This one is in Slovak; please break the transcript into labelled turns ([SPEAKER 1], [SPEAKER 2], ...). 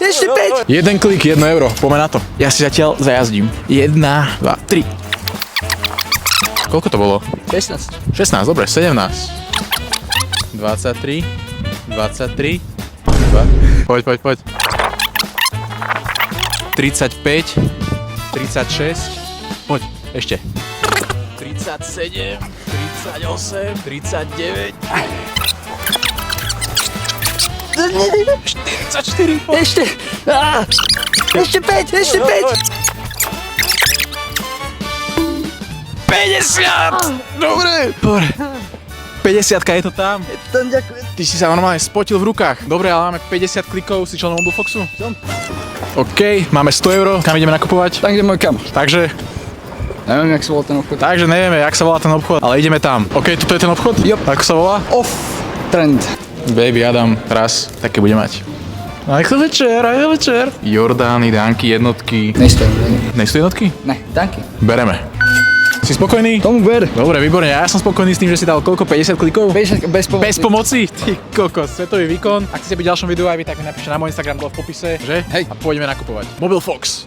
[SPEAKER 1] Ešte 5.
[SPEAKER 2] Jeden klik, 1 euro. Poďme na to. Ja si zatiaľ zajazdím. 1, 2, 3. Koľko to bolo?
[SPEAKER 1] 16.
[SPEAKER 2] 16, dobre, 17. 23. 23. 2. Poď. 35. 36. Poď, ešte. 37. 38. 39. 44.
[SPEAKER 1] Ešte. Ešte 5. Ešte 5.
[SPEAKER 2] 50! Dobre. 50-ka je to tam.
[SPEAKER 1] Tam ďakujem.
[SPEAKER 2] Ty si sa normálne spotil v rukách. Dobre, ale máme 50 klikov, si členom Mobilefoxu?
[SPEAKER 1] Som.
[SPEAKER 2] OK, máme 100 euro. Kam ideme nakupovať?
[SPEAKER 1] Tam, kde môj kamoš.
[SPEAKER 2] Takže
[SPEAKER 1] Neviem, jak sa volá ten obchod.
[SPEAKER 2] nevieme, jak sa volá ten obchod, ale ideme tam. OK, toto je ten obchod?
[SPEAKER 1] Yep.
[SPEAKER 2] Ako sa volá?
[SPEAKER 1] Off trend.
[SPEAKER 2] Baby Adam, raz, také bude mať. Ajko večer. Jordány, dánky, jednotky.
[SPEAKER 1] Nejstojím.
[SPEAKER 2] Nejsú jednotky?
[SPEAKER 1] Ne, danky.
[SPEAKER 2] Bereme. Si spokojný?
[SPEAKER 1] Tomu ver.
[SPEAKER 2] Dobre, výborne. Ja som spokojný s tým, že si dal koľko? 50 klikov?
[SPEAKER 1] Bez pomoci.
[SPEAKER 2] Bez pomoci? Ty kokos, svetový výkon. Ak chcete byť v ďalšom videu aj vy, tak mi napíšte na môj Instagram dole v popise, že?
[SPEAKER 1] Hej.
[SPEAKER 2] A pôjdeme nakupovať. Mobilefox.